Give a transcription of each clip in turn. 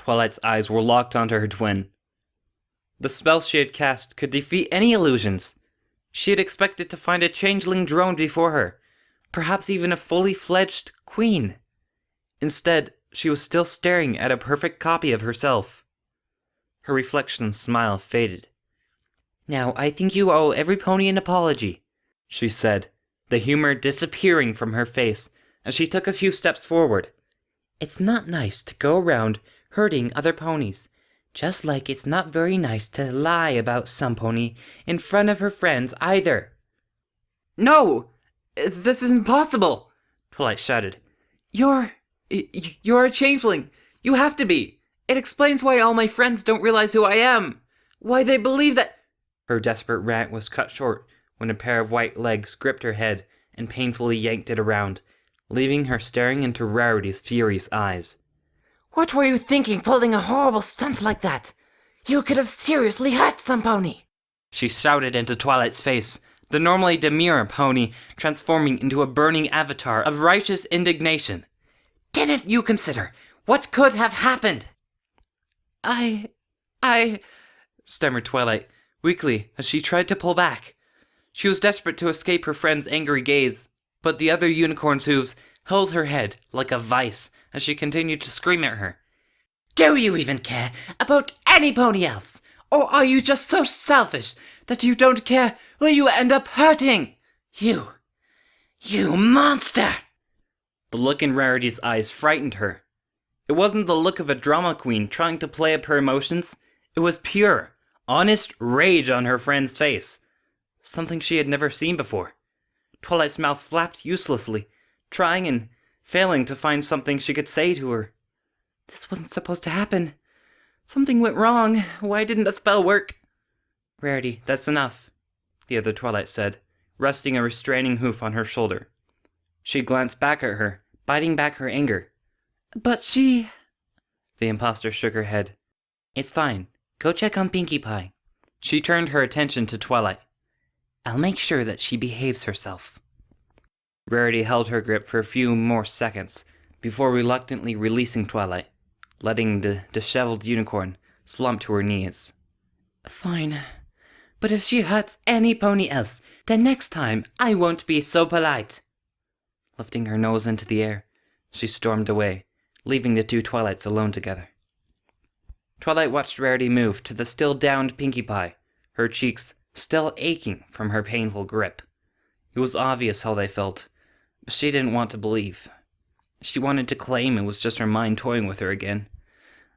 Twilight's eyes were locked onto her twin. The spell she had cast could defeat any illusions. She had expected to find a changeling drone before her, perhaps even a fully fledged queen. Instead, she was still staring at a perfect copy of herself. Her reflection's smile faded. "Now, I think you owe every pony an apology," she said, the humor disappearing from her face as she took a few steps forward. "It's not nice to go around hurting other ponies, just like it's not very nice to lie about some pony in front of her friends either." "No! This is impossible!" Twilight shouted. You're a changeling. You have to be. It explains why all my friends don't realize who I am. Why they believe that—" Her desperate rant was cut short when a pair of white legs gripped her head and painfully yanked it around, leaving her staring into Rarity's furious eyes. "What were you thinking pulling a horrible stunt like that? You could have seriously hurt some pony!" She shouted into Twilight's face, the normally demure pony transforming into a burning avatar of righteous indignation. "Didn't you consider what could have happened?" I... stammered Twilight, weakly, as she tried to pull back. She was desperate to escape her friend's angry gaze, but the other unicorn's hooves held her head like a vice as she continued to scream at her. "Do you even care about any pony else? Or are you just so selfish that you don't care who you end up hurting? You monster!" The look in Rarity's eyes frightened her. It wasn't the look of a drama queen trying to play up her emotions. It was pure, honest rage on her friend's face. Something she had never seen before. Twilight's mouth flapped uselessly, trying and failing to find something she could say to her. "This wasn't supposed to happen. Something went wrong. Why didn't the spell work?" "Rarity, that's enough," the other Twilight said, resting a restraining hoof on her shoulder. She glanced back at her, biting back her anger. "But she—" The imposter shook her head. "It's fine. Go check on Pinkie Pie." She turned her attention to Twilight. "I'll make sure that she behaves herself." Rarity held her grip for a few more seconds before reluctantly releasing Twilight, letting the disheveled unicorn slump to her knees. "Fine. But if she hurts any pony else, then next time I won't be so polite." Lifting her nose into the air, she stormed away, leaving the two Twilights alone together. Twilight watched Rarity move to the still downed Pinkie Pie, her cheeks still aching from her painful grip. It was obvious how they felt, but she didn't want to believe. She wanted to claim it was just her mind toying with her again.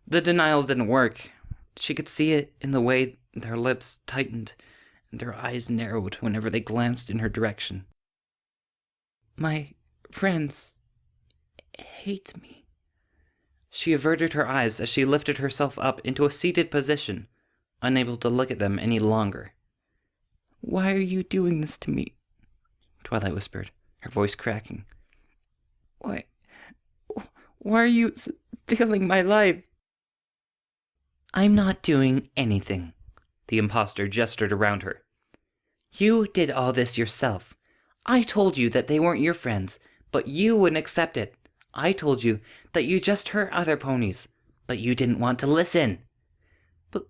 The denials didn't work. She could see it in the way their lips tightened and their eyes narrowed whenever they glanced in her direction. "My friends hate me." She averted her eyes as she lifted herself up into a seated position, unable to look at them any longer. "Why are you doing this to me?" Twilight whispered, her voice cracking. Why are you stealing my life?" "I'm not doing anything." The imposter gestured around her. "You did all this yourself. I told you that they weren't your friends, but you wouldn't accept it. I told you that you just hurt other ponies, but you didn't want to listen."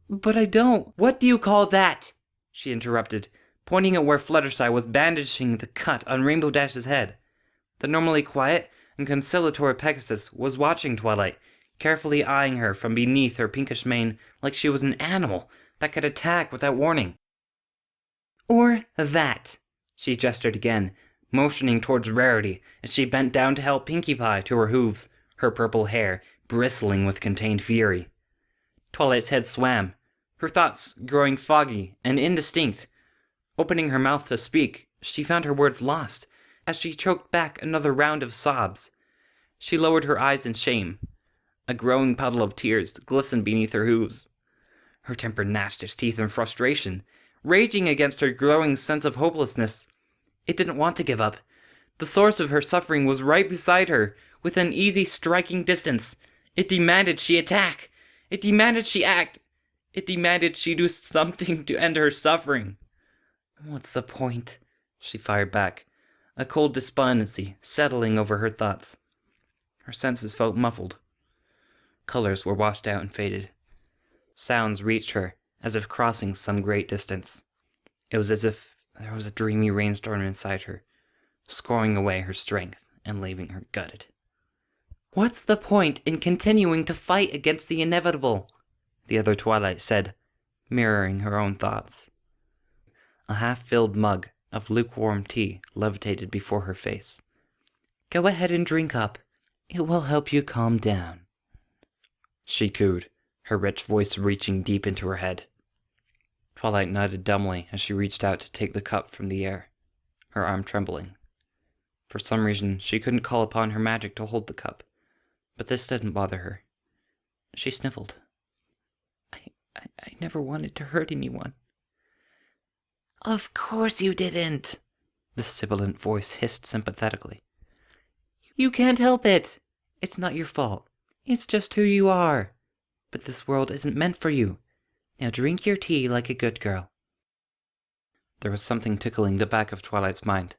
But I don't." "What do you call that?" she interrupted, pointing at where Fluttershy was bandaging the cut on Rainbow Dash's head. The normally quiet and conciliatory Pegasus was watching Twilight, carefully eyeing her from beneath her pinkish mane like she was an animal that could attack without warning. "Or that." She gestured again, motioning towards Rarity as she bent down to help Pinkie Pie to her hooves, her purple hair bristling with contained fury. Twilight's head swam, her thoughts growing foggy and indistinct. Opening her mouth to speak, she found her words lost as she choked back another round of sobs. She lowered her eyes in shame. A growing puddle of tears glistened beneath her hooves. Her temper gnashed its teeth in frustration, raging against her growing sense of hopelessness. It didn't want to give up. The source of her suffering was right beside her, within easy striking distance. It demanded she attack. It demanded she act. It demanded she do something to end her suffering. "What's the point?" she fired back, a cold despondency settling over her thoughts. Her senses felt muffled. Colors were washed out and faded. Sounds reached her, as if crossing some great distance. It was as if there was a dreamy rainstorm inside her, scoring away her strength and leaving her gutted. "What's the point in continuing to fight against the inevitable?" the other Twilight said, mirroring her own thoughts. A half-filled mug of lukewarm tea levitated before her face. "Go ahead and drink up. It will help you calm down," she cooed, her rich voice reaching deep into her head. Twilight nodded dumbly as she reached out to take the cup from the air, her arm trembling. For some reason, she couldn't call upon her magic to hold the cup, but this didn't bother her. She sniffled. I never wanted to hurt anyone." "Of course you didn't," the sibilant voice hissed sympathetically. "You can't help it. It's not your fault. It's just who you are. But this world isn't meant for you. Now drink your tea like a good girl." There was something tickling the back of Twilight's mind,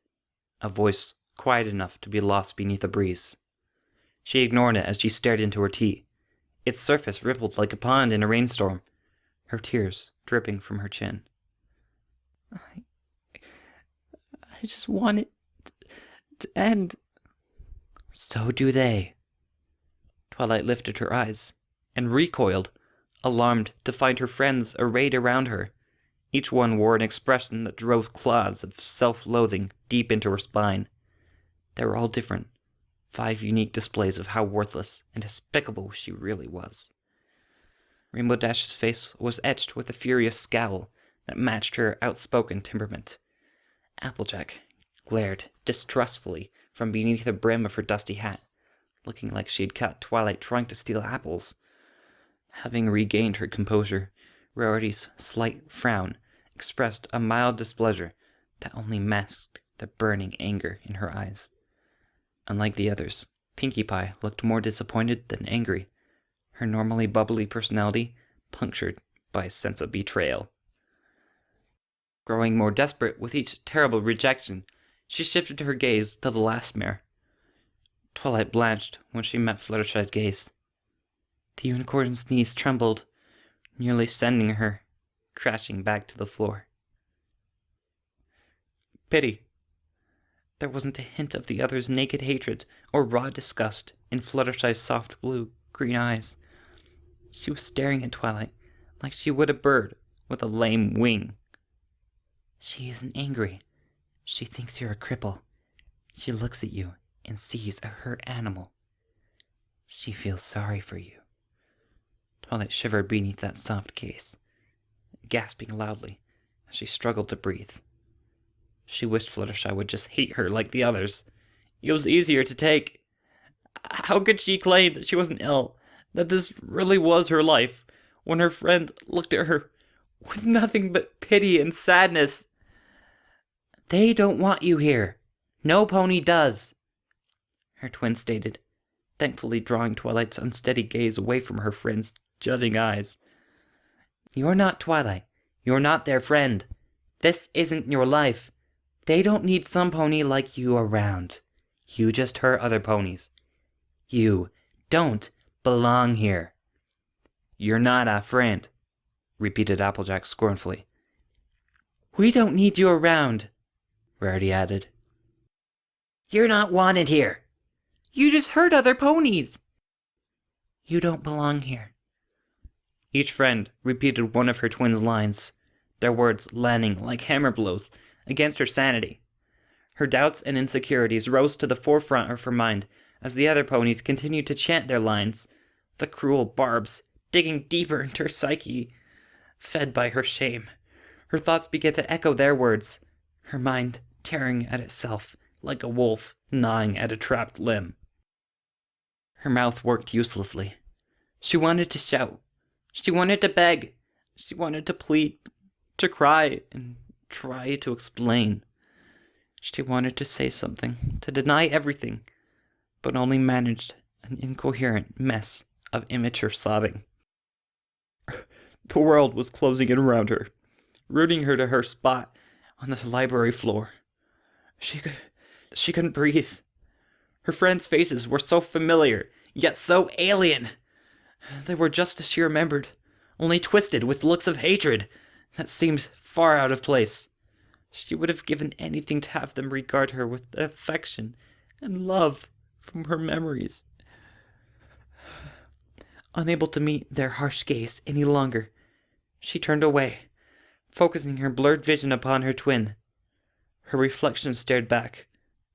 a voice quiet enough to be lost beneath a breeze. She ignored it as she stared into her tea. Its surface rippled like a pond in a rainstorm, her tears dripping from her chin. I just want it to end." "So do they." Twilight lifted her eyes and recoiled, alarmed to find her friends arrayed around her. Each one wore an expression that drove claws of self-loathing deep into her spine. They were all different, 5 unique displays of how worthless and despicable she really was. Rainbow Dash's face was etched with a furious scowl that matched her outspoken temperament. Applejack glared distrustfully from beneath the brim of her dusty hat, looking like she had caught Twilight trying to steal apples. Having regained her composure, Rarity's slight frown expressed a mild displeasure that only masked the burning anger in her eyes. Unlike the others, Pinkie Pie looked more disappointed than angry, her normally bubbly personality punctured by a sense of betrayal. Growing more desperate with each terrible rejection, she shifted her gaze to the last mare. Twilight blanched when she met Fluttershy's gaze. The unicorn's knees trembled, nearly sending her crashing back to the floor. Pity. There wasn't a hint of the other's naked hatred or raw disgust in Fluttershy's soft blue-green eyes. She was staring at Twilight like she would a bird with a lame wing. She isn't angry. She thinks you're a cripple. She looks at you and sees a hurt animal. She feels sorry for you. Twilight shivered beneath that soft gaze, gasping loudly as she struggled to breathe. She wished Fluttershy would just hate her like the others. It was easier to take. How could she claim that she wasn't ill, that this really was her life, when her friend looked at her with nothing but pity and sadness? "They don't want you here. No pony does," her twin stated, thankfully drawing Twilight's unsteady gaze away from her friend's judging eyes. "You're not Twilight. You're not their friend. This isn't your life. They don't need some pony like you around. You just hurt other ponies. You don't belong here." "You're not a friend," repeated Applejack scornfully. "We don't need you around," Rarity added. "You're not wanted here. You just hurt other ponies. You don't belong here." Each friend repeated one of her twins' lines, their words landing like hammer blows against her sanity. Her doubts and insecurities rose to the forefront of her mind as the other ponies continued to chant their lines, the cruel barbs digging deeper into her psyche. Fed by her shame, her thoughts began to echo their words, her mind tearing at itself like a wolf gnawing at a trapped limb. Her mouth worked uselessly. She wanted to shout. She wanted to beg. She wanted to plead, to cry, and try to explain. She wanted to say something, to deny everything, but only managed an incoherent mess of immature sobbing. The world was closing in around her, rooting her to her spot on the library floor. She couldn't breathe. Her friends' faces were so familiar, yet so alien. They were just as she remembered, only twisted with looks of hatred that seemed far out of place. She would have given anything to have them regard her with the affection and love from her memories. Unable to meet their harsh gaze any longer, she turned away, focusing her blurred vision upon her twin. Her reflection stared back,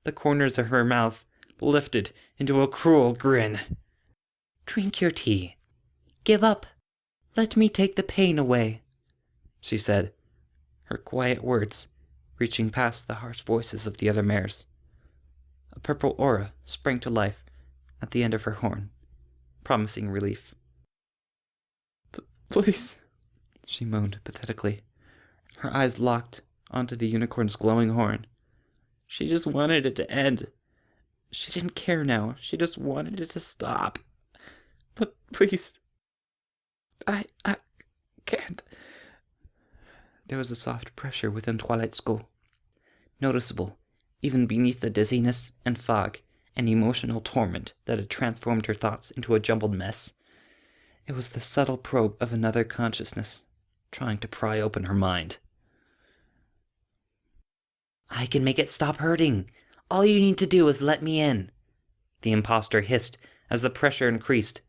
the corners of her mouth lifted into a cruel grin. "Drink your tea. Give up. Let me take the pain away," she said, her quiet words reaching past the harsh voices of the other mares. A purple aura sprang to life at the end of her horn, promising relief. "Please," she moaned pathetically, her eyes locked onto the unicorn's glowing horn. She just wanted it to end. She didn't care now. She just wanted it to stop. "But please, I can't." There was a soft pressure within Twilight's skull, noticeable even beneath the dizziness and fog and emotional torment that had transformed her thoughts into a jumbled mess. It was the subtle probe of another consciousness, trying to pry open her mind. "I can make it stop hurting. All you need to do is let me in," the imposter hissed as the pressure increased.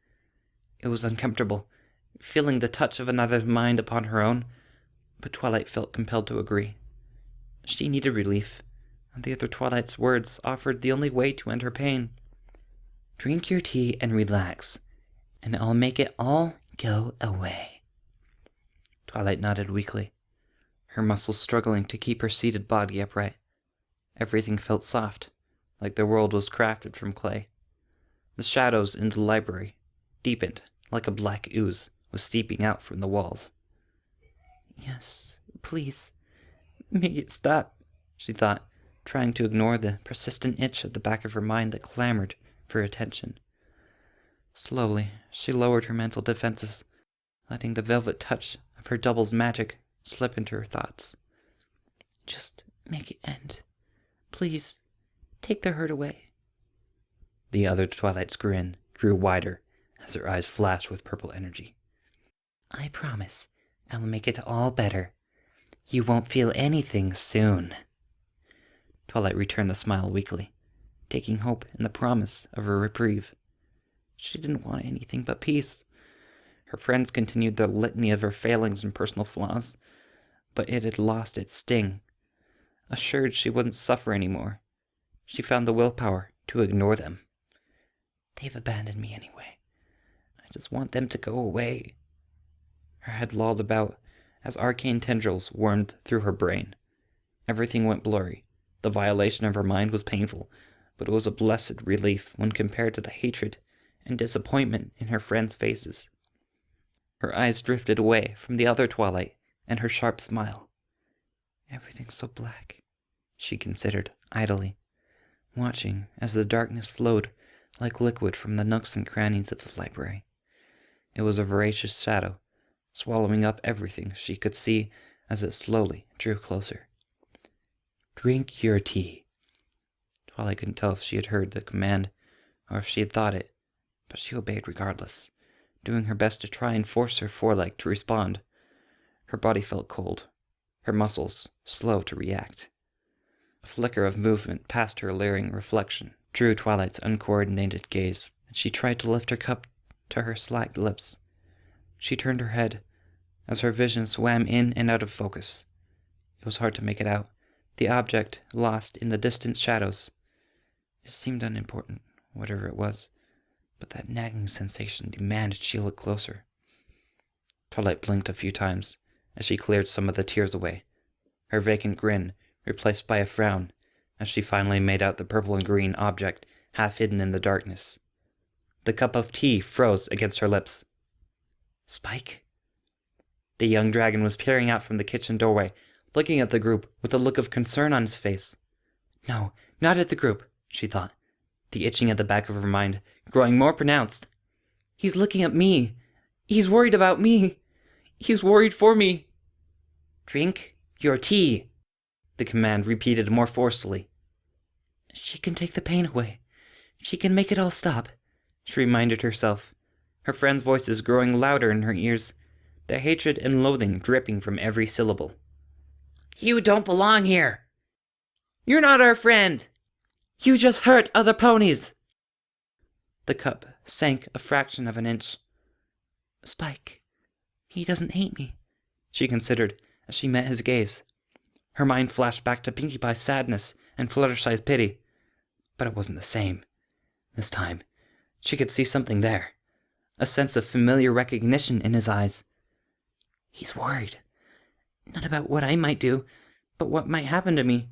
It was uncomfortable, feeling the touch of another's mind upon her own, but Twilight felt compelled to agree. She needed relief, and the other Twilight's words offered the only way to end her pain. "Drink your tea and relax, and I'll make it all go away." Twilight nodded weakly, her muscles struggling to keep her seated body upright. Everything felt soft, like the world was crafted from clay. The shadows in the library deepened like a black ooze was steeping out from the walls. "Yes, please, make it stop," she thought, trying to ignore the persistent itch at the back of her mind that clamored for attention. Slowly, she lowered her mental defenses, letting the velvet touch of her double's magic slip into her thoughts. "Just make it end. Please, take the hurt away." The other Twilight's grin grew wider as her eyes flashed with purple energy. "I promise I'll make it all better. You won't feel anything soon." Twilight returned the smile weakly, taking hope in the promise of a reprieve. She didn't want anything but peace. Her friends continued their litany of her failings and personal flaws, but it had lost its sting. Assured she wouldn't suffer anymore, she found the willpower to ignore them. "They've abandoned me anyway. I just want them to go away." Her head lolled about as arcane tendrils wormed through her brain. Everything went blurry. The violation of her mind was painful, but it was a blessed relief when compared to the hatred and disappointment in her friends' faces. Her eyes drifted away from the other Twilight and her sharp smile. "Everything's so black," she considered idly, watching as the darkness flowed like liquid from the nooks and crannies of the library. It was a voracious shadow, swallowing up everything she could see as it slowly drew closer. "Drink your tea." Twilight couldn't tell if she had heard the command or if she had thought it, but she obeyed regardless, doing her best to try and force her foreleg to respond. Her body felt cold, her muscles slow to react. A flicker of movement past her leering reflection drew Twilight's uncoordinated gaze, and she tried to lift her cup to her slack lips. She turned her head as her vision swam in and out of focus. It was hard to make it out, the object lost in the distant shadows. It seemed unimportant, whatever it was, but that nagging sensation demanded she look closer. Twilight blinked a few times as she cleared some of the tears away, her vacant grin replaced by a frown as she finally made out the purple and green object half hidden in the darkness. The cup of tea froze against her lips. "Spike?" The young dragon was peering out from the kitchen doorway, looking at the group with a look of concern on his face. No, not at the group, she thought, the itching at the back of her mind growing more pronounced. "He's looking at me. He's worried about me. He's worried for me." "Drink your tea," the command repeated more forcefully. "She can take the pain away. She can make it all stop," she reminded herself, her friends' voices growing louder in her ears, their hatred and loathing dripping from every syllable. "You don't belong here! You're not our friend! You just hurt other ponies!" The cup sank a fraction of an inch. "Spike, he doesn't hate me," she considered as she met his gaze. Her mind flashed back to Pinkie Pie's sadness and Fluttershy's pity, but it wasn't the same. This time, she could see something there, a sense of familiar recognition in his eyes. He's worried, not about what I might do, but what might happen to me.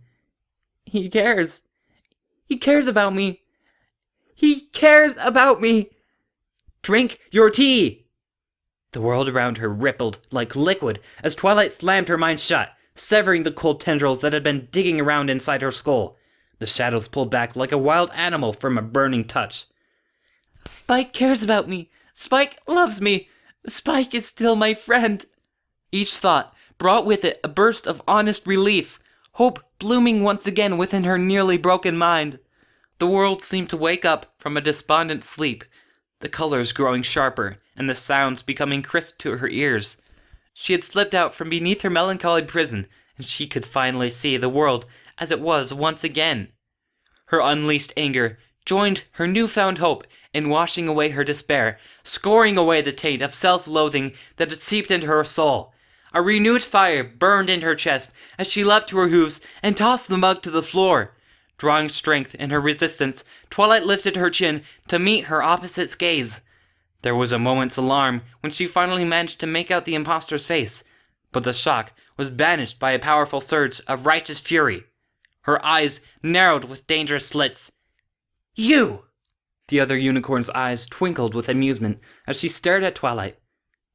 He cares. He cares about me. He cares about me. Drink your tea! The world around her rippled like liquid as Twilight slammed her mind shut, severing the cold tendrils that had been digging around inside her skull. The shadows pulled back like a wild animal from a burning touch. Spike cares about me. Spike loves me. Spike is still my friend. Each thought brought with it a burst of honest relief, hope blooming once again within her nearly broken mind. The world seemed to wake up from a despondent sleep, the colors growing sharper and the sounds becoming crisp to her ears. She had slipped out from beneath her melancholy prison, and she could finally see the world as it was once again. Her unleashed anger joined her newfound hope in washing away her despair, scoring away the taint of self-loathing that had seeped into her soul. A renewed fire burned in her chest as she leapt to her hooves and tossed the mug to the floor. Drawing strength in her resistance, Twilight lifted her chin to meet her opposite's gaze. There was a moment's alarm when she finally managed to make out the impostor's face, but the shock was banished by a powerful surge of righteous fury. Her eyes narrowed with dangerous slits. "You!" The other unicorn's eyes twinkled with amusement as she stared at Twilight.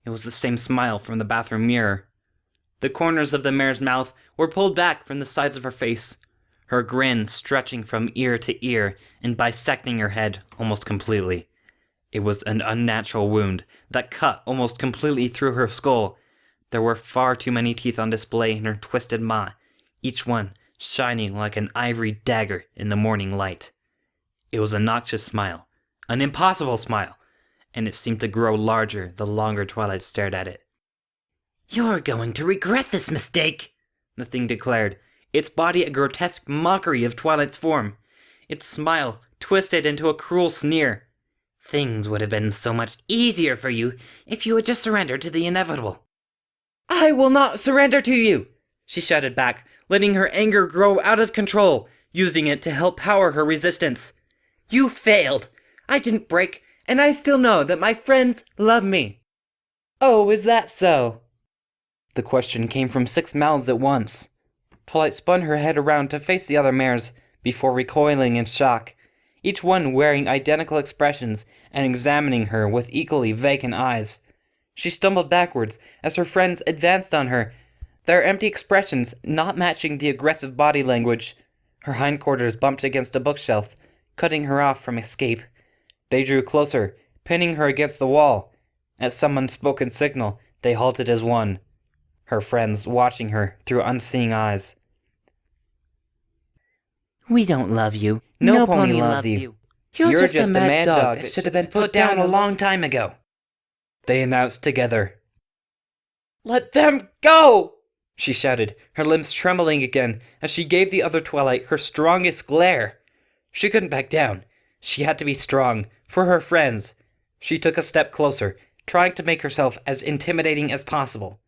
It was the same smile from the bathroom mirror. The corners of the mare's mouth were pulled back from the sides of her face, her grin stretching from ear to ear and bisecting her head almost completely. It was an unnatural wound that cut almost completely through her skull. There were far too many teeth on display in her twisted maw, each one shining like an ivory dagger in the morning light. It was a noxious smile, an impossible smile, and it seemed to grow larger the longer Twilight stared at it. "You're going to regret this mistake," the thing declared, its body a grotesque mockery of Twilight's form, its smile twisted into a cruel sneer. "Things would have been so much easier for you if you had just surrendered to the inevitable." "I will not surrender to you!" she shouted back, letting her anger grow out of control, using it to help power her resistance. "You failed! I didn't break, and I still know that my friends love me." "Oh, is that so?" The question came from 6 mouths at once. Twilight spun her head around to face the other mares, before recoiling in shock, each one wearing identical expressions and examining her with equally vacant eyes. She stumbled backwards as her friends advanced on her, their empty expressions not matching the aggressive body language. Her hindquarters bumped against a bookshelf, cutting her off from escape. They drew closer, pinning her against the wall. At some unspoken signal, they halted as one, her friends watching her through unseeing eyes. "We don't love you. No pony loves you. You're just a mad dog that should have been put down a long time ago," they announced together. "Let them go!" she shouted, her limbs trembling again as she gave the other Twilight her strongest glare. She couldn't back down. She had to be strong, for her friends. She took a step closer, trying to make herself as intimidating as possible.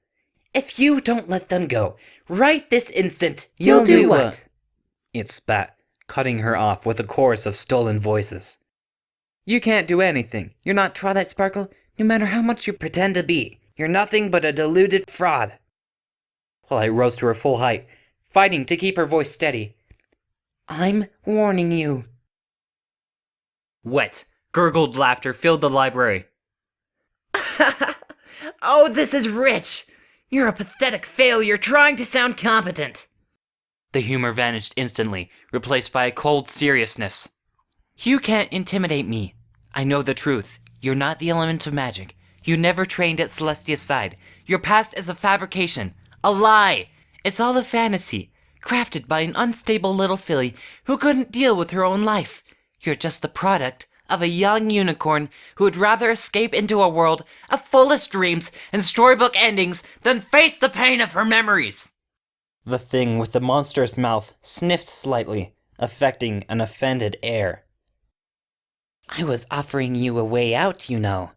"If you don't let them go, right this instant, you'll do what?" It spat, cutting her off with a chorus of stolen voices. "You can't do anything. You're not Twilight Sparkle, no matter how much you pretend to be. You're nothing but a deluded fraud." Twilight rose to her full height, fighting to keep her voice steady. "I'm warning you." Wet, gurgled laughter filled the library. "Oh, this is rich! You're a pathetic failure trying to sound competent." The humor vanished instantly, replaced by a cold seriousness. "You can't intimidate me. I know the truth. You're not the element of magic. You never trained at Celestia's side. Your past is a fabrication. A lie! It's all a fantasy, crafted by an unstable little filly who couldn't deal with her own life. You're just the product of a young unicorn who would rather escape into a world of fullest dreams and storybook endings than face the pain of her memories. The thing with the monster's mouth sniffed slightly, affecting an offended air. I was offering you a way out, you know.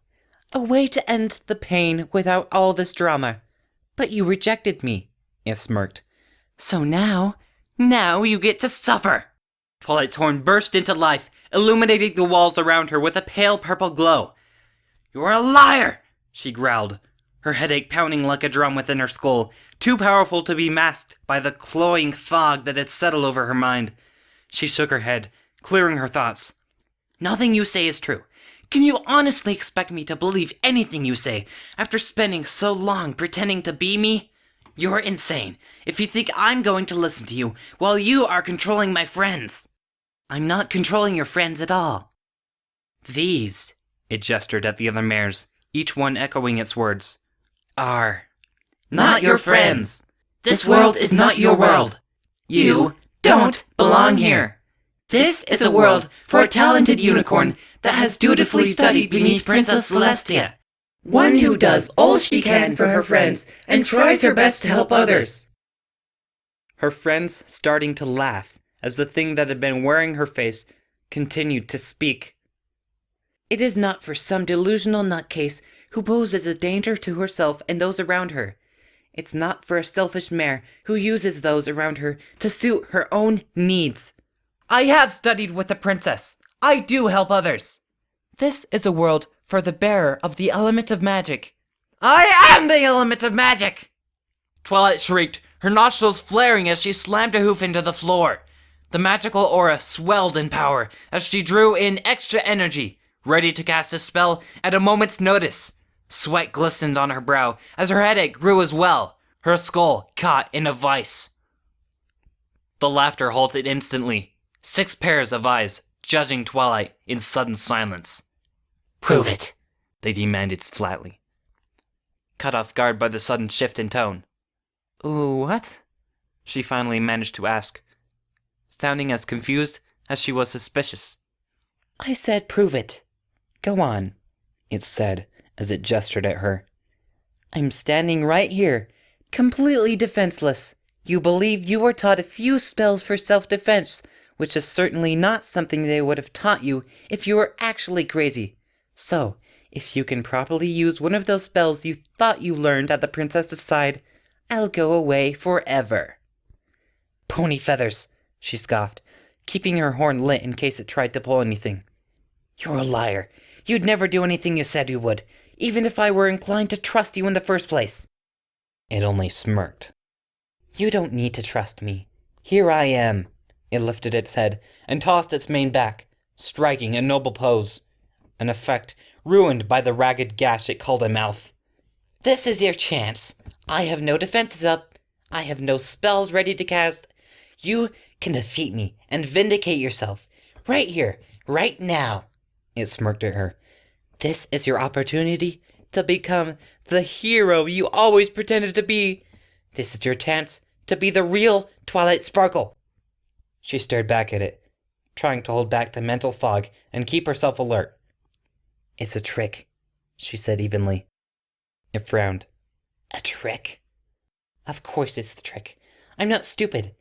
A way to end the pain without all this drama. But you rejected me, it smirked. So now you get to suffer. Twilight's horn burst into life, illuminating the walls around her with a pale purple glow. "You're a liar!" she growled, her headache pounding like a drum within her skull, too powerful to be masked by the cloying fog that had settled over her mind. She shook her head, clearing her thoughts. "Nothing you say is true. Can you honestly expect me to believe anything you say after spending so long pretending to be me? You're insane if you think I'm going to listen to you while you are controlling my friends." "I'm not controlling your friends at all. These," it gestured at the other mares, each one echoing its words, "are not your friends. This world is not your world. You don't belong here. This is a world for a talented unicorn that has dutifully studied beneath Princess Celestia. One who does all she can for her friends and tries her best to help others." Her friends starting to laugh as the thing that had been wearing her face continued to speak. It is not for some delusional nutcase who poses a danger to herself and those around her. It's not for a selfish mare who uses those around her to suit her own needs. I have studied with the princess. I do help others. This is a world for the bearer of the element of magic. I am the element of magic! Twilight shrieked, her nostrils flaring as she slammed a hoof into the floor. The magical aura swelled in power as she drew in extra energy, ready to cast a spell at a moment's notice. Sweat glistened on her brow as her headache grew as well, her skull caught in a vice. The laughter halted instantly, 6 pairs of eyes judging Twilight in sudden silence. Prove it, they demanded flatly, cut off guard by the sudden shift in tone. What? She finally managed to ask, sounding as confused as she was suspicious. I said prove it. Go on, it said as it gestured at her. I'm standing right here, completely defenseless. You believe you were taught a few spells for self-defense, which is certainly not something they would have taught you if you were actually crazy. So, if you can properly use one of those spells you thought you learned at the princess's side, I'll go away forever. Pony feathers, she scoffed, keeping her horn lit in case it tried to pull anything. You're a liar. You'd never do anything you said you would, even if I were inclined to trust you in the first place. It only smirked. You don't need to trust me. Here I am. It lifted its head and tossed its mane back, striking a noble pose, an effect ruined by the ragged gash it called a mouth. This is your chance. I have no defenses up. I have no spells ready to cast. You can defeat me and vindicate yourself. Right here, right now. It smirked at her. This is your opportunity to become the hero you always pretended to be. This is your chance to be the real Twilight Sparkle. She stared back at it, trying to hold back the mental fog and keep herself alert. It's a trick, she said evenly. It frowned. A trick? Of course it's a trick. I'm not stupid.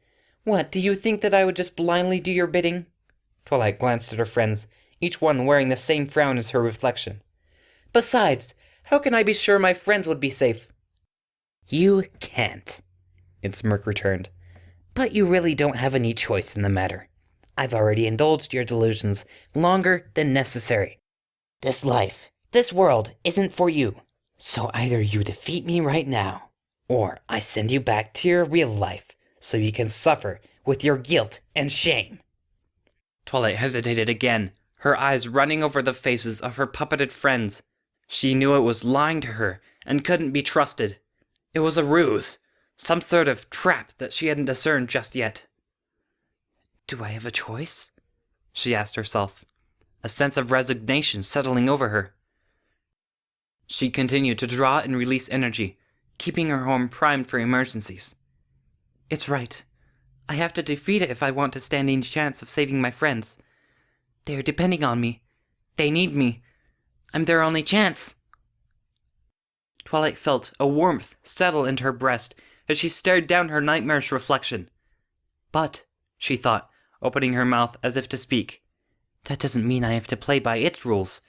What, do you think that I would just blindly do your bidding? Twilight glanced at her friends, each one wearing the same frown as her reflection. Besides, how can I be sure my friends would be safe? You can't, its smirk returned. But you really don't have any choice in the matter. I've already indulged your delusions longer than necessary. This life, this world, isn't for you. So either you defeat me right now, or I send you back to your real life so you can suffer with your guilt and shame. Twilight hesitated again, her eyes running over the faces of her puppeted friends. She knew it was lying to her and couldn't be trusted. It was a ruse, some sort of trap that she hadn't discerned just yet. Do I have a choice? She asked herself, a sense of resignation settling over her. She continued to draw and release energy, keeping her home primed for emergencies. It's right. I have to defeat it if I want to stand any chance of saving my friends. They are depending on me. They need me. I'm their only chance. Twilight felt a warmth settle into her breast as she stared down her nightmarish reflection. But, she thought, opening her mouth as if to speak, that doesn't mean I have to play by its rules.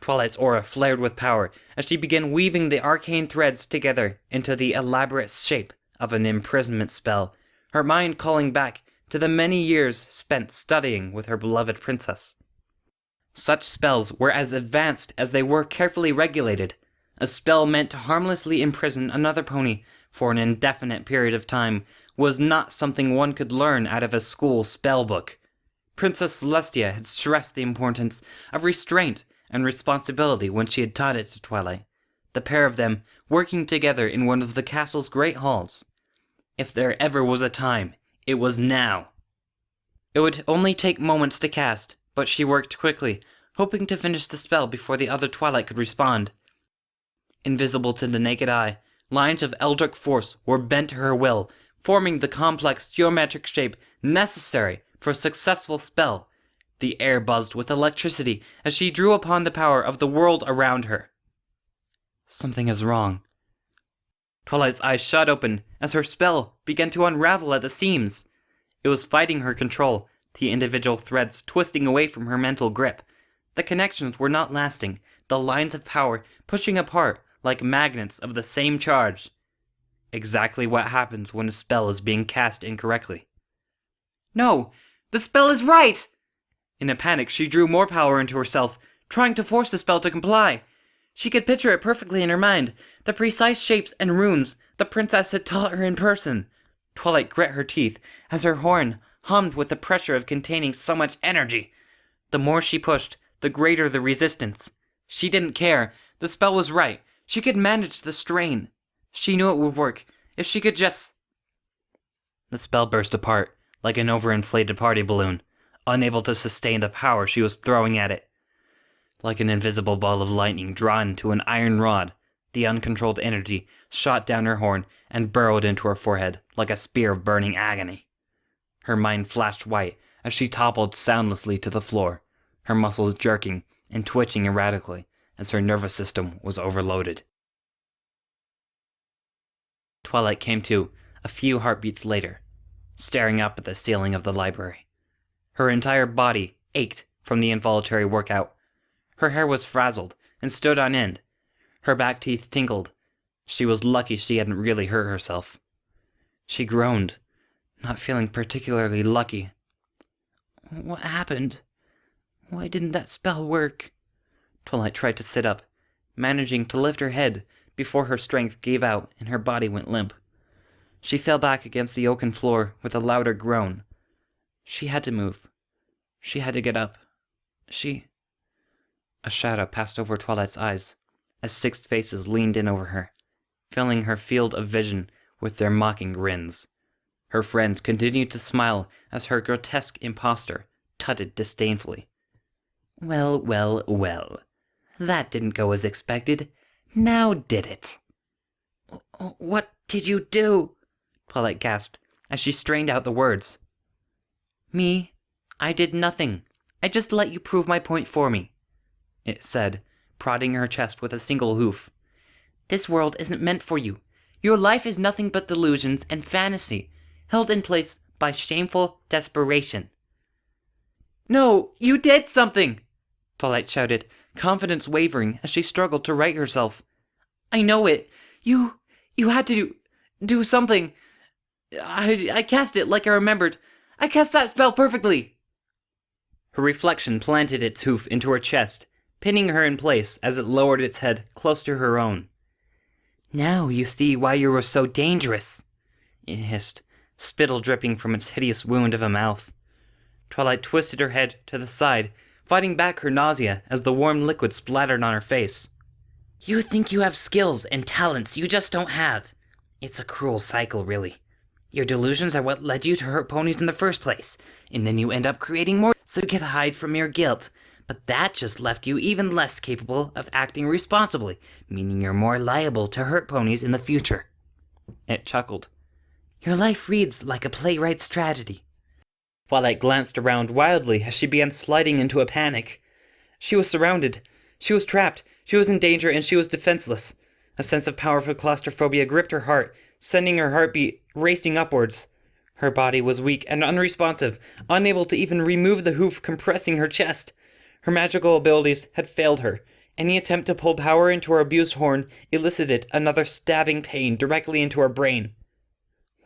Twilight's aura flared with power as she began weaving the arcane threads together into the elaborate shape of an imprisonment spell, her mind calling back to the many years spent studying with her beloved princess. Such spells were as advanced as they were carefully regulated. A spell meant to harmlessly imprison another pony for an indefinite period of time was not something one could learn out of a school spell book. Princess Celestia had stressed the importance of restraint and responsibility when she had taught it to Twilight, the pair of them working together in one of the castle's great halls. If there ever was a time, it was now. It would only take moments to cast, but she worked quickly, hoping to finish the spell before the other Twilight could respond. Invisible to the naked eye, lines of eldritch force were bent to her will, forming the complex geometric shape necessary for a successful spell. The air buzzed with electricity as she drew upon the power of the world around her. Something is wrong. Twilight's eyes shot open as her spell began to unravel at the seams. It was fighting her control, the individual threads twisting away from her mental grip. The connections were not lasting, the lines of power pushing apart like magnets of the same charge. Exactly what happens when a spell is being cast incorrectly. No! The spell is right! In a panic, she drew more power into herself, trying to force the spell to comply. She could picture it perfectly in her mind, the precise shapes and runes the princess had taught her in person. Twilight grit her teeth as her horn hummed with the pressure of containing so much energy. The more she pushed, the greater the resistance. She didn't care. The spell was right. She could manage the strain. She knew it would work, if she could just... The spell burst apart, like an overinflated party balloon, unable to sustain the power she was throwing at it. Like an invisible ball of lightning drawn to an iron rod, the uncontrolled energy shot down her horn and burrowed into her forehead like a spear of burning agony. Her mind flashed white as she toppled soundlessly to the floor, her muscles jerking and twitching erratically as her nervous system was overloaded. Twilight came to a few heartbeats later, staring up at the ceiling of the library. Her entire body ached from the involuntary workout. Her hair was frazzled and stood on end. Her back teeth tingled. She was lucky she hadn't really hurt herself. She groaned, not feeling particularly lucky. What happened? Why didn't that spell work? Twilight tried to sit up, managing to lift her head before her strength gave out and her body went limp. She fell back against the oaken floor with a louder groan. She had to move. She had to get up. A shadow passed over Twilight's eyes as 6 faces leaned in over her, filling her field of vision with their mocking grins. Her friends continued to smile as her grotesque impostor tutted disdainfully. Well, well, well. That didn't go as expected. Now did it? What did you do? Twilight gasped as she strained out the words. Me? I did nothing. I just let you prove my point for me, it said, prodding her chest with a single hoof. This world isn't meant for you. Your life is nothing but delusions and fantasy, held in place by shameful desperation. No, you did something! Twilight shouted, confidence wavering as she struggled to right herself. I know it. You had to do something. I cast it like I remembered. I cast that spell perfectly. Her reflection planted its hoof into her chest, pinning her in place as it lowered its head close to her own. Now you see why you were so dangerous, it hissed, spittle dripping from its hideous wound of a mouth. Twilight twisted her head to the side, fighting back her nausea as the warm liquid splattered on her face. You think you have skills and talents you just don't have. It's a cruel cycle, really. Your delusions are what led you to hurt ponies in the first place, and then you end up creating more so you can hide from your guilt. But that just left you even less capable of acting responsibly, meaning you're more liable to hurt ponies in the future. It chuckled. Your life reads like a playwright's tragedy. Twilight glanced around wildly as she began sliding into a panic. She was surrounded. She was trapped. She was in danger, and she was defenseless. A sense of powerful claustrophobia gripped her heart, sending her heartbeat racing upwards. Her body was weak and unresponsive, unable to even remove the hoof compressing her chest. Her magical abilities had failed her. Any attempt to pull power into her abused horn elicited another stabbing pain directly into her brain.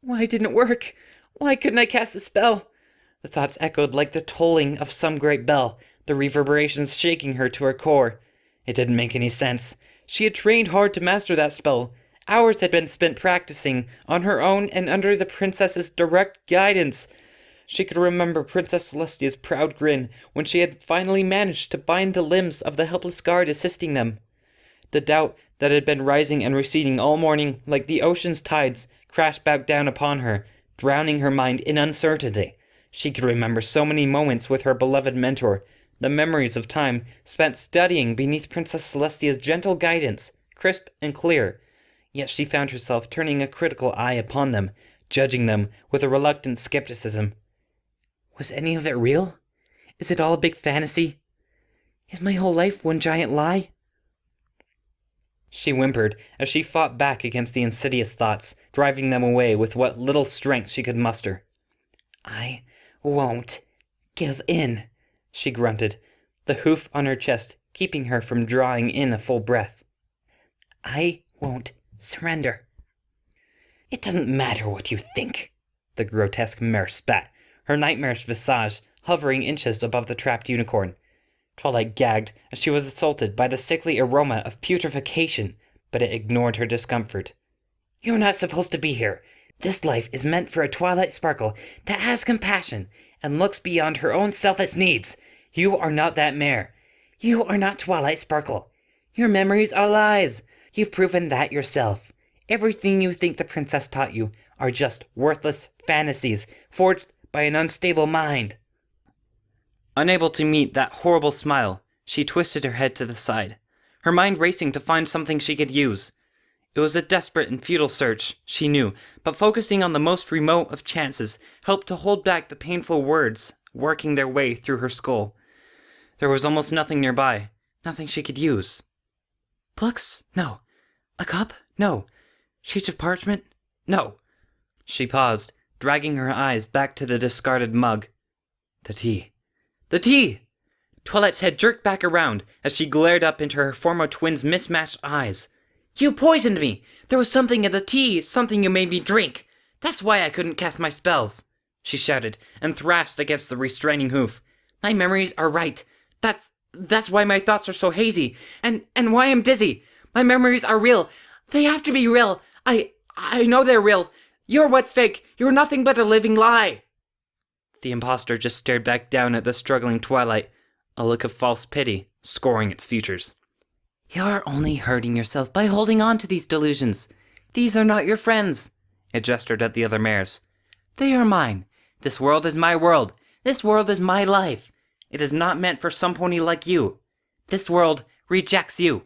Why didn't it work? Why couldn't I cast the spell? The thoughts echoed like the tolling of some great bell, the reverberations shaking her to her core. It didn't make any sense. She had trained hard to master that spell. Hours had been spent practicing, on her own and under the princess's direct guidance. She could remember Princess Celestia's proud grin when she had finally managed to bind the limbs of the helpless guard assisting them. The doubt that had been rising and receding all morning like the ocean's tides crashed back down upon her, drowning her mind in uncertainty. She could remember so many moments with her beloved mentor, the memories of time spent studying beneath Princess Celestia's gentle guidance, crisp and clear. Yet she found herself turning a critical eye upon them, judging them with a reluctant skepticism. Was any of it real? Is it all a big fantasy? Is my whole life one giant lie? She whimpered as she fought back against the insidious thoughts, driving them away with what little strength she could muster. I won't give in, she grunted, the hoof on her chest keeping her from drawing in a full breath. I won't surrender. It doesn't matter what you think, the grotesque mare spat, her nightmarish visage hovering inches above the trapped unicorn. Twilight gagged as she was assaulted by the sickly aroma of putrefaction, but it ignored her discomfort. You're not supposed to be here. This life is meant for a Twilight Sparkle that has compassion and looks beyond her own selfish needs. You are not that mare. You are not Twilight Sparkle. Your memories are lies. You've proven that yourself. Everything you think the princess taught you are just worthless fantasies forged by an unstable mind. Unable to meet that horrible smile, she twisted her head to the side, her mind racing to find something she could use. It was a desperate and futile search, she knew, but focusing on the most remote of chances helped to hold back the painful words working their way through her skull. There was almost nothing nearby, nothing she could use. Books? No. A cup? No. Sheets of parchment? No. She paused, dragging her eyes back to the discarded mug. The tea. The tea! Twilight's head jerked back around as she glared up into her former twin's mismatched eyes. You poisoned me! There was something in the tea, something you made me drink. That's why I couldn't cast my spells, she shouted, and thrashed against the restraining hoof. My memories are right. That's why my thoughts are so hazy, and why I'm dizzy. My memories are real. They have to be real. I know they're real. You're what's fake. You're nothing but a living lie. The impostor just stared back down at the struggling Twilight, a look of false pity scoring its features. You're only hurting yourself by holding on to these delusions. These are not your friends. It gestured at the other mares. They are mine. This world is my world. This world is my life. It is not meant for some pony like you. This world rejects you.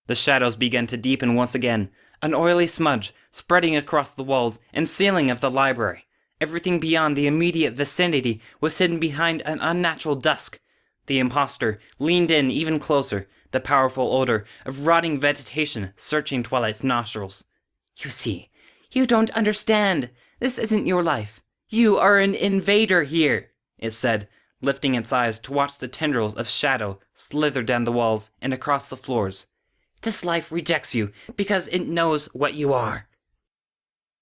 The shadows began to deepen once again, an oily smudge spreading across the walls and ceiling of the library. Everything beyond the immediate vicinity was hidden behind an unnatural dusk. The impostor leaned in even closer, the powerful odor of rotting vegetation searching Twilight's nostrils. You see, you don't understand. This isn't your life. You are an invader here, it said, lifting its eyes to watch the tendrils of shadow slither down the walls and across the floors. This life rejects you because it knows what you are.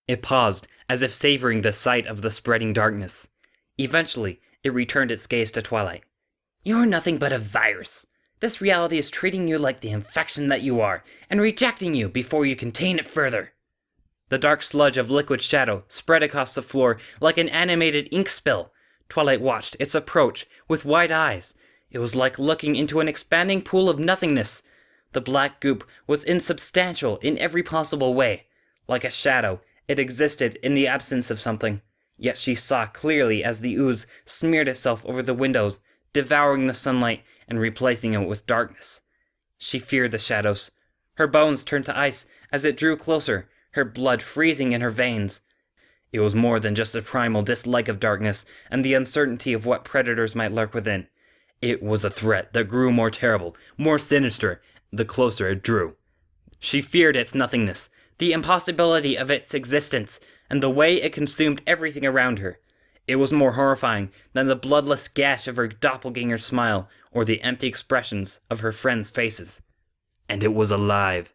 It paused, as if savoring the sight of the spreading darkness. Eventually, it returned its gaze to Twilight. You're nothing but a virus. This reality is treating you like the infection that you are, and rejecting you before you contain it further. The dark sludge of liquid shadow spread across the floor like an animated ink spill. Twilight watched its approach with wide eyes. It was like looking into an expanding pool of nothingness. The black goop was insubstantial in every possible way. Like a shadow, it existed in the absence of something. Yet she saw clearly as the ooze smeared itself over the windows, devouring the sunlight and replacing it with darkness. She feared the shadows. Her bones turned to ice as it drew closer, her blood freezing in her veins. It was more than just a primal dislike of darkness and the uncertainty of what predators might lurk within. It was a threat that grew more terrible, more sinister, the closer it drew. She feared its nothingness, the impossibility of its existence, and the way it consumed everything around her. It was more horrifying than the bloodless gash of her doppelganger's smile or the empty expressions of her friends' faces. And it was alive.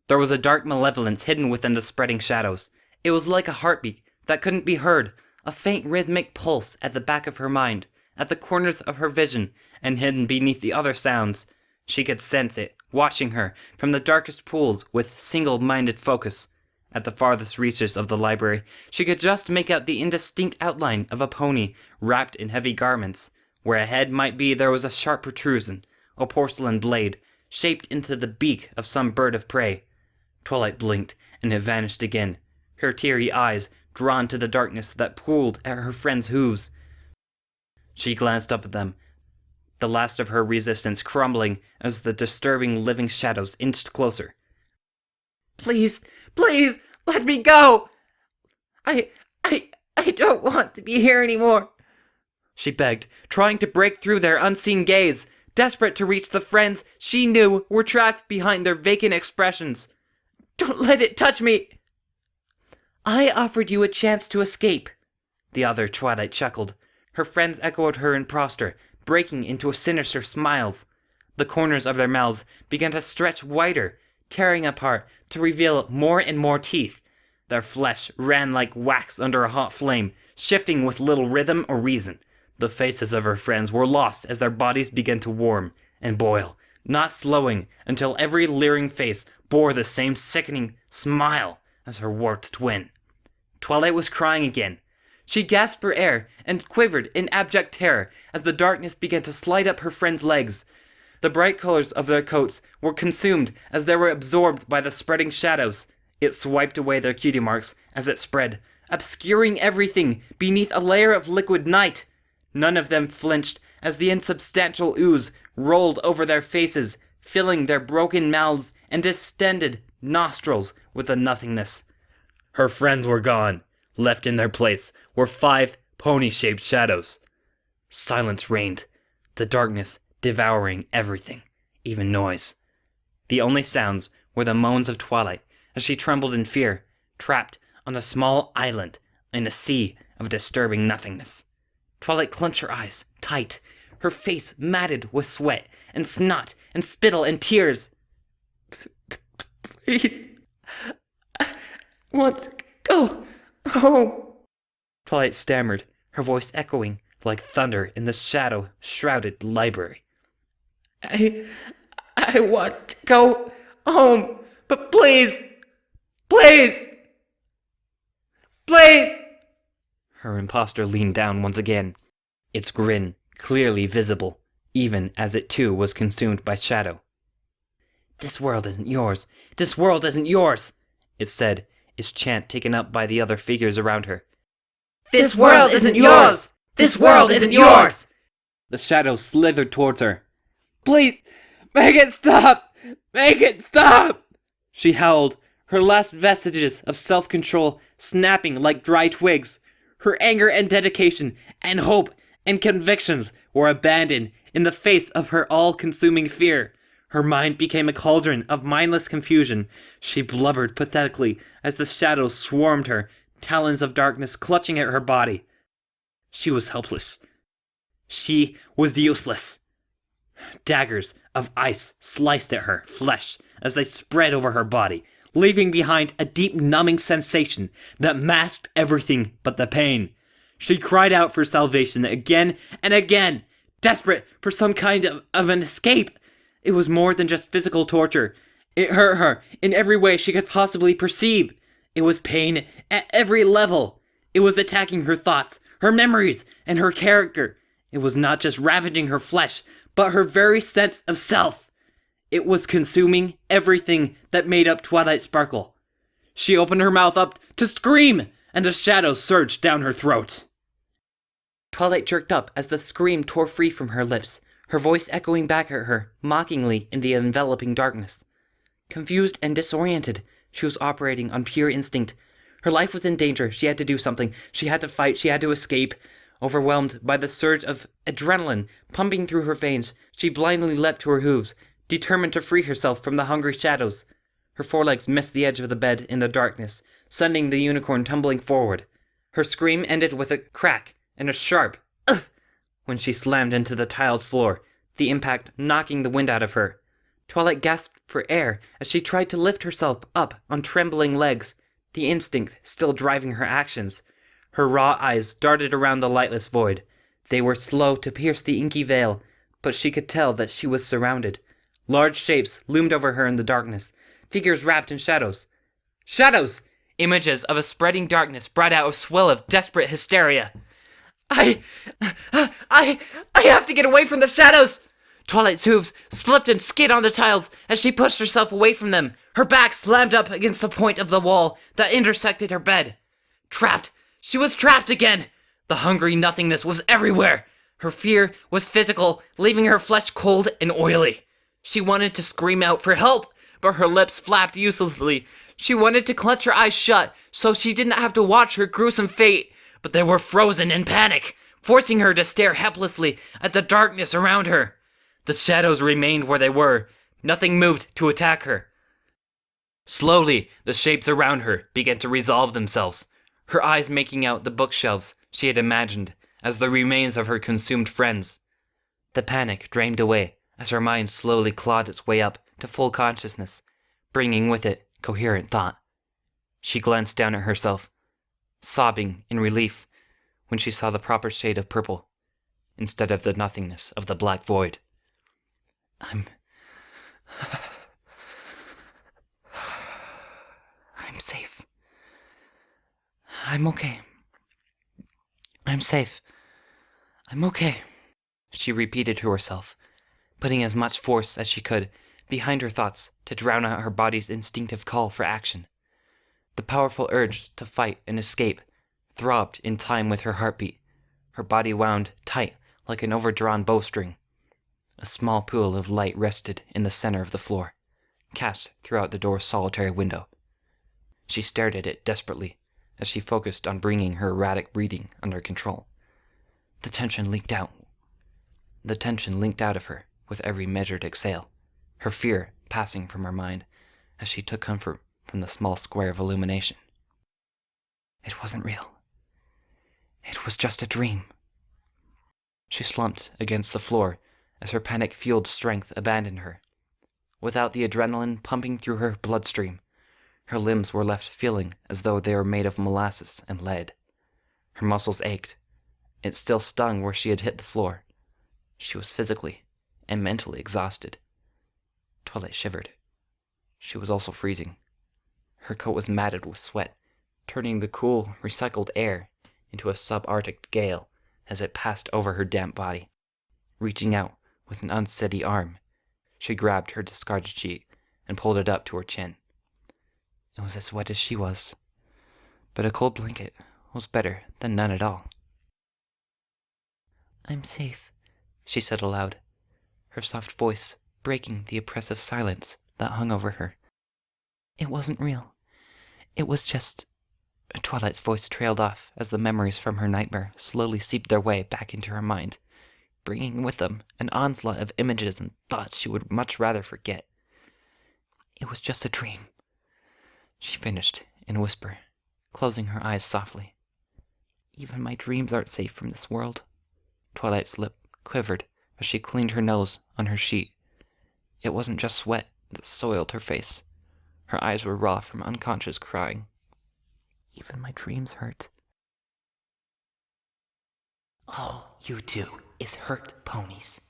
There was a dark malevolence hidden within the spreading shadows. It was like a heartbeat that couldn't be heard, a faint rhythmic pulse at the back of her mind, at the corners of her vision, and hidden beneath the other sounds. She could sense it, watching her from the darkest pools with single-minded focus. At the farthest reaches of the library, she could just make out the indistinct outline of a pony wrapped in heavy garments. Where a head might be, there was a sharp protrusion, a porcelain blade, shaped into the beak of some bird of prey. Twilight blinked, and it vanished again, her teary eyes drawn to the darkness that pooled at her friend's hooves. She glanced up at them, the last of her resistance crumbling as the disturbing living shadows inched closer. Please, please, let me go! I don't want to be here anymore. She begged, trying to break through their unseen gaze, desperate to reach the friends she knew were trapped behind their vacant expressions. Don't let it touch me! I offered you a chance to escape. The other Twilight chuckled. Her friends echoed her impostor, breaking into sinister smiles. The corners of their mouths began to stretch wider, tearing apart to reveal more and more teeth. Their flesh ran like wax under a hot flame, shifting with little rhythm or reason. The faces of her friends were lost as their bodies began to warm and boil, not slowing until every leering face bore the same sickening smile as her warped twin. Twilight was crying again. She gasped for air and quivered in abject terror as the darkness began to slide up her friends' legs. The bright colors of their coats were consumed as they were absorbed by the spreading shadows. It swiped away their cutie marks as it spread, obscuring everything beneath a layer of liquid night. None of them flinched as the insubstantial ooze rolled over their faces, filling their broken mouths and distended nostrils with the nothingness. Her friends were gone. Left in their place were 5 pony-shaped shadows. Silence reigned, the darkness devouring everything, even noise. The only sounds were the moans of Twilight as she trembled in fear, trapped on a small island in a sea of disturbing nothingness. Twilight clenched her eyes tight, her face matted with sweat and snot and spittle and tears. Please, I want to go home. Twilight stammered, her voice echoing like thunder in the shadow-shrouded library. I want to go home, but please, please, please. Her impostor leaned down once again, its grin clearly visible, even as it too was consumed by shadow. This world isn't yours. This world isn't yours, it said, its chant taken up by the other figures around her. This world isn't yours! This world isn't yours! The shadow slithered towards her. Please, make it stop! Make it stop! She howled, her last vestiges of self-control snapping like dry twigs. Her anger and dedication and hope and convictions were abandoned in the face of her all-consuming fear. Her mind became a cauldron of mindless confusion. She blubbered pathetically as the shadows swarmed her, talons of darkness clutching at her body. She was helpless. She was useless. Daggers of ice sliced at her flesh as they spread over her body, leaving behind a deep numbing sensation that masked everything but the pain. She cried out for salvation again and again, desperate for some kind of an escape. It was more than just physical torture. It hurt her in every way she could possibly perceive. It was pain at every level. It was attacking her thoughts, her memories, and her character. It was not just ravaging her flesh, but her very sense of self. It was consuming everything that made up Twilight Sparkle. She opened her mouth up to scream, and a shadow surged down her throat. Twilight jerked up as the scream tore free from her lips, her voice echoing back at her, mockingly in the enveloping darkness. Confused and disoriented, she was operating on pure instinct. Her life was in danger, she had to do something, she had to fight, she had to escape. Overwhelmed by the surge of adrenaline pumping through her veins, she blindly leapt to her hooves, determined to free herself from the hungry shadows. Her forelegs missed the edge of the bed in the darkness, sending the unicorn tumbling forward. Her scream ended with a crack and a sharp "ugh" when she slammed into the tiled floor, the impact knocking the wind out of her. Twilight gasped for air as she tried to lift herself up on trembling legs, the instinct still driving her actions. Her raw eyes darted around the lightless void. They were slow to pierce the inky veil, but she could tell that she was surrounded. Large shapes loomed over her in the darkness, figures wrapped in shadows. Shadows! Images of a spreading darkness brought out a swell of desperate hysteria. I have to get away from the shadows! Twilight's hooves slipped and skid on the tiles as she pushed herself away from them. Her back slammed up against the point of the wall that intersected her bed. Trapped! She was trapped again! The hungry nothingness was everywhere. Her fear was physical, leaving her flesh cold and oily. She wanted to scream out for help, but her lips flapped uselessly. She wanted to clench her eyes shut so she didn't have to watch her gruesome fate, but they were frozen in panic, forcing her to stare helplessly at the darkness around her. The shadows remained where they were. Nothing moved to attack her. Slowly, the shapes around her began to resolve themselves, her eyes making out the bookshelves she had imagined as the remains of her consumed friends. The panic drained away as her mind slowly clawed its way up to full consciousness, bringing with it coherent thought. She glanced down at herself, sobbing in relief when she saw the proper shade of purple instead of the nothingness of the black void. I'm safe. I'm okay. I'm safe. I'm okay, she repeated to herself, putting as much force as she could behind her thoughts to drown out her body's instinctive call for action. The powerful urge to fight and escape throbbed in time with her heartbeat, her body wound tight like an overdrawn bowstring. A small pool of light rested in the center of the floor, cast throughout the door's solitary window. She stared at it desperately as she focused on bringing her erratic breathing under control. The tension leaked out of her with every measured exhale, her fear passing from her mind as she took comfort from the small square of illumination. It wasn't real. It was just a dream. She slumped against the floor as her panic-fueled strength abandoned her. Without the adrenaline pumping through her bloodstream, her limbs were left feeling as though they were made of molasses and lead. Her muscles ached. It still stung where she had hit the floor. She was physically and mentally exhausted. Twilight shivered. She was also freezing. Her coat was matted with sweat, turning the cool, recycled air into a subarctic gale as it passed over her damp body. Reaching out with an unsteady arm, she grabbed her discarded sheet and pulled it up to her chin. It was as wet as she was, but a cold blanket was better than none at all. I'm safe, she said aloud, her soft voice breaking the oppressive silence that hung over her. It wasn't real. It was just... Twilight's voice trailed off as the memories from her nightmare slowly seeped their way back into her mind, bringing with them an onslaught of images and thoughts she would much rather forget. It was just a dream, she finished in a whisper, closing her eyes softly. Even my dreams aren't safe from this world. Twilight's lip quivered as she cleaned her nose on her sheet. It wasn't just sweat that soiled her face. Her eyes were raw from unconscious crying. Even my dreams hurt. All you do is hurt ponies.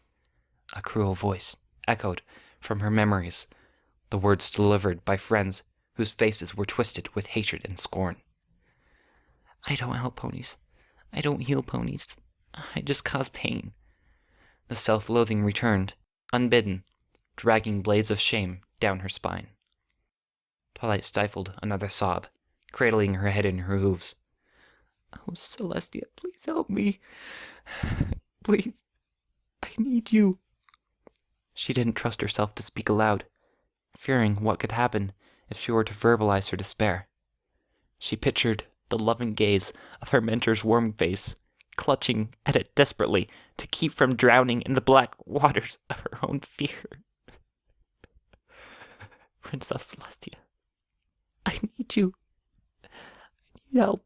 A cruel voice echoed from her memories, the words delivered by friends whose faces were twisted with hatred and scorn. I don't help ponies. I don't heal ponies. I just cause pain. The self-loathing returned, unbidden, dragging blades of shame down her spine. Twilight stifled another sob, cradling her head in her hooves. Oh, Celestia, please help me. Please, I need you. She didn't trust herself to speak aloud, fearing what could happen if she were to verbalize her despair. She pictured the loving gaze of her mentor's warm face, clutching at it desperately to keep from drowning in the black waters of her own fear. Princess Celestia, I need you. I need help.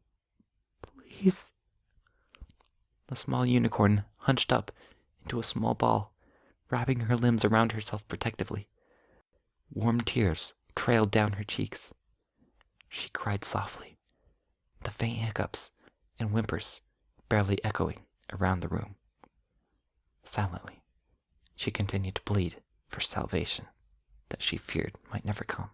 Please. The small unicorn hunched up into a small ball, wrapping her limbs around herself protectively. Warm tears trailed down her cheeks. She cried softly, the faint hiccups and whimpers barely echoing around the room. Silently, she continued to plead for salvation that she feared might never come.